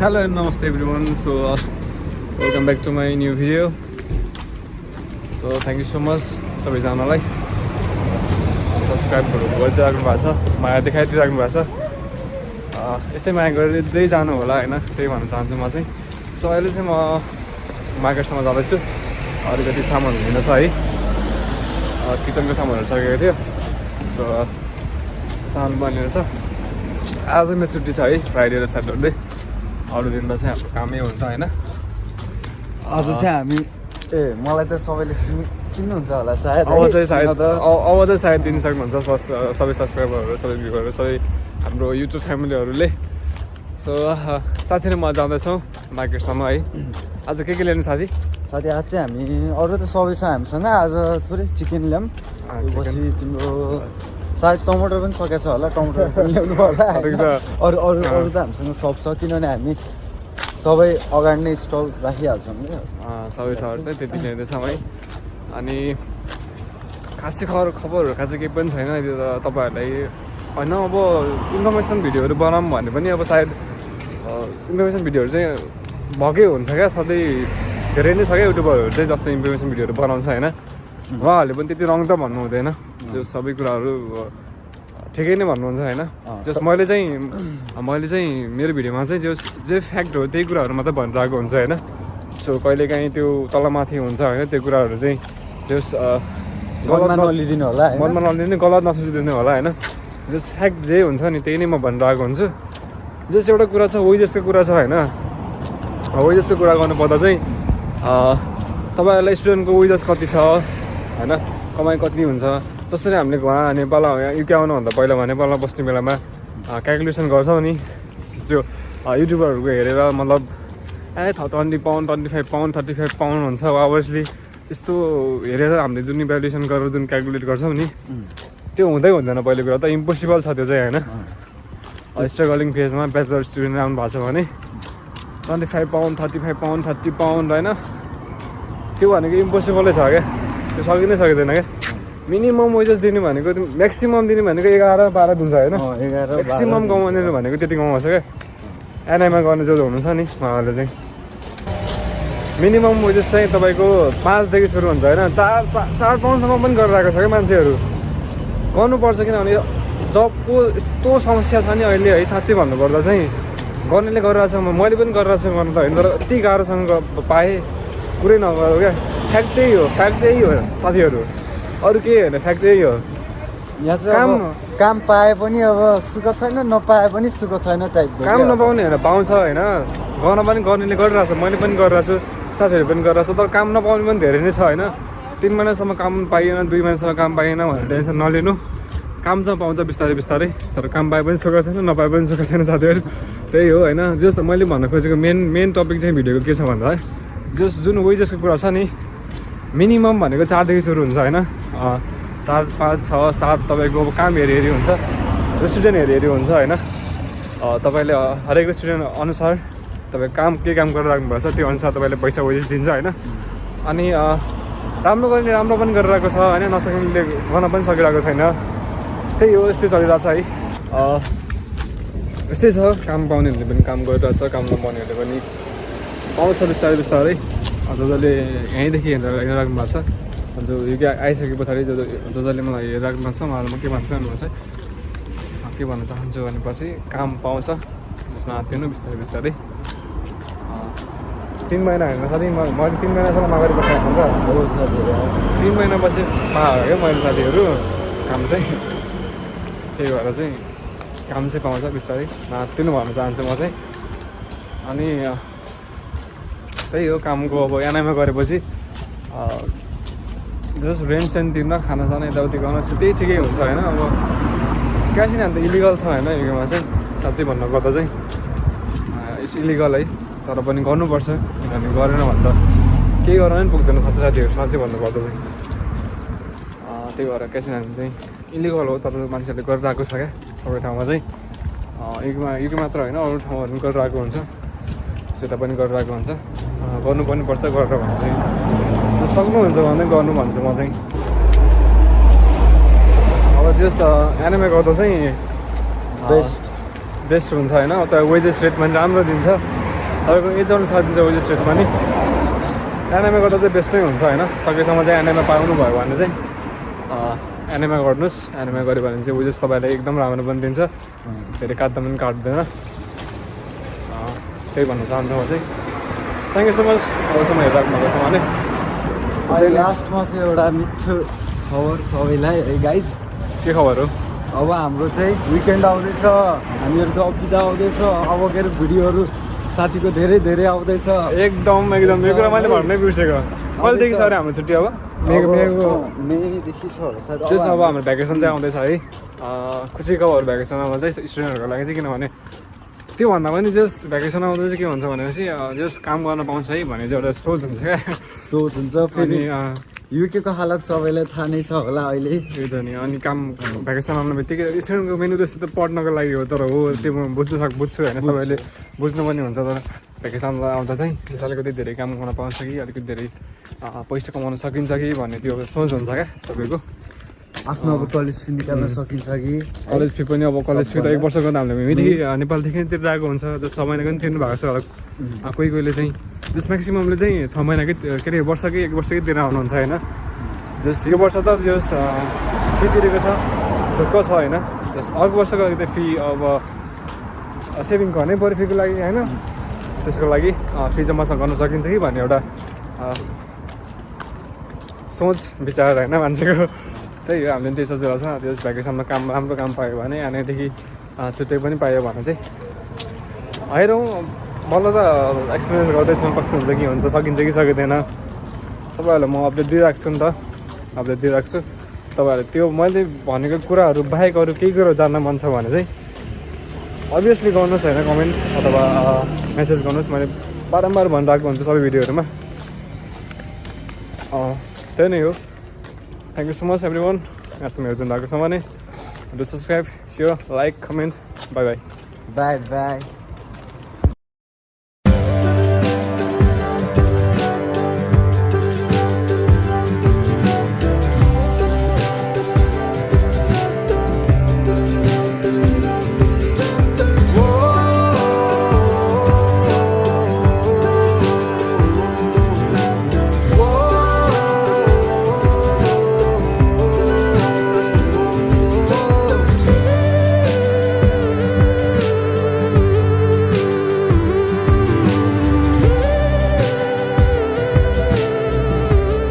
Hello and namaste everyone. So welcome back to my new video. So thank you so much सबैजनालाई subscribe गरिदिइराख्नु भएको छ, माया देखाइदिइराख्नु भएको छ। यस्तै माया गरिदिँदै जानु होला हैन, त्यही भन्न चाहन्छु म चाहिँ। सो अहिले चाहिँ म मार्केटसम्म जाँदैछु, अलिकति सामानहरू लिन छ है, किचनको सामानहरू सकेको थियो। सो सामान बनिएको छ। आज मेरो छुट्टी छ है, फ्राइडे र स्याटरडे। अरू दिन त चाहिँ हाम्रो कामै हुन्छ हैन। आज चाहिँ हामी मलाई त सबैले चिन्नुहुन्छ होला सायद। अब चाहिँ सायद दिन सक्नुहुन्छ सबै सब्सक्राइबरहरू, सबै भ्युअरहरू, सबै हाम्रो युट्युब फ्यामिलीहरूले। सो साथी र म जाँदैछौँ मार्केटसम्म है। आज के लिने साथी? साथी आज चाहिँ हामी अरू त सबै छ हामीसँग। आज थोरै चिकन ल्याऊँ, पछि तिम्रो सायद टमाटर पनि सकेको छ होला, टमाटर पनि ल्याउनु होला। अरू त हामीसँग सब छ, किनभने हामी सबै अगाडि नै स्टक राखिहाल्छौँ क्या। सबै सहर चाहिँ त्यति ल्याउँदैछौँ है। अनि खासै खबरहरू खासै केही पनि छैन त्यो त तपाईँहरूलाई होइन। अब इन्फर्मेसन भिडियोहरू बनाऊँ भने पनि अब सायद इन्फर्मेसन भिडियोहरू चाहिँ भएकै हुन्छ क्या। सधैँ धेरै नै छ क्या युट्युबरहरू चाहिँ जस्तो इन्फर्मेसन भिडियोहरू बनाउँछ होइन। उहाँहरूले पनि त्यति रङ त भन्नु हुँदैन, त्यो सबै कुराहरू ठिकै नै भन्नुहुन्छ होइन। जस मैले चाहिँ मेरो भिडियोमा चाहिँ जे फ्याक्ट हो त्यही कुराहरू मात्रै भनिरहेको हुन्छ होइन। सो कहिलेकाहीँ त्यो तलमाथि हुन्छ होइन, त्यो कुराहरू चाहिँ जस मनमा नलिदिनु होला, मनमा नलिदिनु, गलत नसोचिदिनु होला होइन। जस फ्याक्ट जे हुन्छ नि त्यही नै म भनिरहेको हुन्छु। जस एउटा कुरा छ वेजेसको कुरा छ होइन। वेजेसको कुरा गर्नुपर्दा चाहिँ तपाईँहरूलाई स्टुडेन्टको वेजेस कति छ होइन, कमाइ कति हुन्छ। जसरी हामीले वहाँ नेपाल युके आउनुभन्दा पहिला नेपालमा बस्ने बेलामा क्यालकुलेसन गर्छौँ नि, त्यो युट्युबरहरूको हेरेर मतलब 20 पाउन्ड, 25 पाउन्ड, 35 पाउन्ड हुन्छ अभियसली। त्यस्तो हेरेर हामीले जुन भ्यालुएसन गरेर जुन क्यालकुलेट गर्छौँ नि, त्यो हुँदै हुँदैन। पहिलो कुरा त इम्पोसिबल छ त्यो चाहिँ होइन। स्ट्रगलिङ फेजमा ब्याचलर स्टुडेन्ट आउनु भएको छ भने 25 पाउन्ड, 35 पाउन्ड, 30 पाउन्ड होइन, त्यो भनेको इम्पोसिबलै छ क्या। त्यो सकिनै सकिँदैन क्या। मिनिमम वेजेस दिने भनेको म्याक्सिमम दिने भनेको 11-12 दिन्छ होइन। म्याक्सिमम कमाउने भनेको त्यति कमाउँछ क्या। एनआईमा गर्ने जो हुनुहुन्छ नि उहाँहरूले चाहिँ मिनिमम वेजेस चाहिँ तपाईँको 5 देखि सुरु हुन्छ होइन। 4 पाउन्डसम्म पनि गरिरहेको छ क्या मान्छेहरू। गर्नुपर्छ, किनभने जबको यस्तो समस्या छ नि अहिले है। साँच्चै भन्नुपर्दा चाहिँ गर्नेले गरिरहेको छ, मैले पनि गरिरहेको छु गर्नु त होइन, तर यति गाह्रोसँग पाएँ कुरै नगरौँ क्या। फ्याक्ट त्यही हो साथीहरू, अरू केही होइन, फ्याक्ट त्यही हो। यहाँ चाहिँ काम पाए पनि अब सुख छैन, नपाए पनि सुख छैन टाइपको। काम नपाउने होइन, पाउँछ होइन। गर्नेले गरिरहेको छ, मैले पनि गरिरहेको छु, साथीहरू पनि गरिरहेको छ। तर काम नपाउने पनि धेरै नै छ होइन। 3 महिनासम्म काम पाइएन, 2 महिनासम्म काम पाइएन भनेर टेन्सन नलिनु। काम चाहिँ पाउँछ बिस्तारै बिस्तारै, तर काम पाए पनि सुख छैन, नपाए पनि सुख छैन साथीहरू। त्यही हो होइन। जस मैले भन्न खोजेको मेन टपिक चाहिँ भिडियोको के छ भन्दा है, जुन वेजेसको कुरा छ नि, मिनिमम भनेको 4 देखि सुरु हुन्छ होइन। 4, 5, 6, 7 तपाईँको काम हेरी हुन्छ, स्टुडेन्ट हेरी हुन्छ होइन। तपाईँले हरेक स्टुडेन्ट अनुसार तपाईँ काम गरेर राख्नुभएको छ, त्यो अनुसार तपाईँले पैसा वेजेस दिन्छ होइन। अनि राम्रो गर्ने राम्रो पनि गरिरहेको छ होइन, नसक्नेले गर्न पनि सकिरहेको छैन। त्यही हो, यस्तै चलिरहेको छ है। यस्तै छ, काम पाउनेहरूले पनि काम गरिरहेको छ, काम नपाउनेहरूले पनि पाउँछ बिस्तारै बिस्तारै। जसले यहीँदेखि हेरिराख्नु भएको छ, जो युके आइसके पछाडि जसले मलाई हेरिराख्नु भएको छ, उहाँलाई म के भन्छु भन्नु चाहिँ के भन्न चाहन्छु भनेपछि काम पाउँछ, जसमा आत्तिनु बिस्तारै बिस्तारै। 3 महिना होइन साथी, मैले 3 महिनासम्म मागेर बसेको त 3 महिनापछि पाएँ क्या मैले साथीहरू काम चाहिँ। त्यही भएर चाहिँ काम चाहिँ पाउँछ बिस्तारै, नआत्तिनु भन्न चाहन्छु म चाहिँ। अनि त्यही हो कामको अब एनआईमा गरेपछि जस रेन्ट सेन्ट तिर्न, खानासाना यताउति गर्न त्यही ठिकै हुन्छ होइन। अब क्यास इन ह्यान्ड त इलिगल छ होइन युकेमा चाहिँ, साँच्चै भन्नुपर्दा चाहिँ इट्स इलिगल है। तर पनि गर्नुपर्छ, किनभने गरेन भने त केही गर्न पनि पुग्दैन साथीहरू, साँच्चै भन्नुपर्दा चाहिँ। त्यही भएर क्यास इन ह्यान्ड चाहिँ इलिगल हो, तर मान्छेहरूले गरिरहेको छ क्या सबै ठाउँमा चाहिँ। युके मात्र होइन, अरू ठाउँहरू पनि गरिरहेको हुन्छ, सेटा पनि गरिरहेको हुन्छ। गर्नु पनि पर्छ, गरेर भने चाहिँ सक्नुहुन्छ भने गर्नु भन्छु म चाहिँ। अब जस एनएमए गर्दा चाहिँ बेस्ट हुन्छ होइन। त वेजेस रेट पनि राम्रो दिन्छ, तपाईँको एज अनुसार दिन्छ वेजेस रेटमा नि एनएमए गर्दा चाहिँ बेस्टै हुन्छ होइन सकेसम्म चाहिँ एनएमए पाउनु भयो भने चाहिँ एनएमए गर्नुहोस् एनएमए गऱ्यो भने चाहिँ वेजेस तपाईँलाई एकदम राम्रो पनि दिन्छ धेरै काट्दा पनि काट्दैन त्यही भन्न चाहन्छु म चाहिँ थ्याङ्क यू सो मच अबसम्म हेरिराख्नु भएको छ भने लास्टमा चाहिँ एउटा मिठो खबर सबैलाई है गाइज के खबर हो अब हाम्रो चाहिँ विकेन्ड आउँदैछ हामीहरूको बिदा आउँदैछ अब के अरे भिडियोहरू साथीको धेरै धेरै आउँदैछ एकदम यो कुरा मैले भन्नै बिर्सेको कहिलेदेखि छ अरे हाम्रो छुट्टी अब मेदेखि छ होला सायद जस अब हाम्रो भ्याकेसन चाहिँ आउँदैछ है खुसी खबर भ्याकेसनमा चाहिँ स्टुडेन्टहरूको लागि चाहिँ किनभने त्योभन्दा पनि जस भ्याकेसन आउँदा चाहिँ के हुन्छ भनेपछि जस काम गर्न पाउँछ है भन्ने चाहिँ एउटा सोच हुन्छ क्या सोच हुन्छ फेरि युकेको हालत सबैलाई थाहा नै छ होला अहिले त्यही त नि अनि काम भ्याकेसन आउनु बित्तिकै स्टुडेन्टको मेनु त्यस्तो त पढ्नको लागि हो तर हो त्यो म बुझ्छु होइन सबैले बुझ्नु पनि हुन्छ तर भ्याकेसन आउँदा चाहिँ अलिकति धेरै काम गर्न पाउँछ कि अलिकति धेरै पैसा कमाउन सकिन्छ कि भन्ने त्यो सोच हुन्छ क्या सबैको आफ्नो अब कलेज फी निकाल्न सकिन्छ कि कलेज फी पनि अब कलेज फी त 1 वर्षको दामले यहीँदेखि नेपालदेखि तिरिरहेको हुन्छ त्यो 6 महिनाको पनि तिर्नु भएको छ होला कोहीले चाहिँ जस म्याक्सिममले चाहिँ 6 महिनाकै के अरे वर्षकै 1 वर्षकै तिरेर आउनुहुन्छ होइन जस यो वर्ष त जस फी तिरेको छ ढुक्क छ होइन जस अर्को वर्षको अलिकति फी अब सेभिङ गर्नै पऱ्यो फीको लागि होइन त्यसको लागि फी जम्मा गर्न सकिन्छ कि भन्ने एउटा सोच विचार होइन मान्छेको त्यही हो हामीले त्यही सोचेर छ त्यस भ्याकेसनमा राम्रो काम पायो भने यहाँदेखि छुट्टै पनि पायो भने चाहिँ हेरौँ बल्ल त एक्सपिरियन्स गर्दैछौँ कस्तो हुन्छ कि हुन्छ सकिन्छ कि सकिँदैन तपाईँहरूलाई म अपडेट दिइराख्छु नि त अपडेट दिइराख्छु तपाईँहरूले त्यो मैले भनेको कुराहरू बाहेक अरू केही कुरो जान्न मन छ भने चाहिँ अभियसली गर्नुहोस् होइन कमेन्ट अथवा मेसेज गर्नुहोस् मैले बारम्बार भनिरहेको हुन्छु सबै भिडियोहरूमा त्यही नै हो thank you so much every one यहाँसम्म हेरिदिनु भएको छ भने do subscribe share like comment by by by by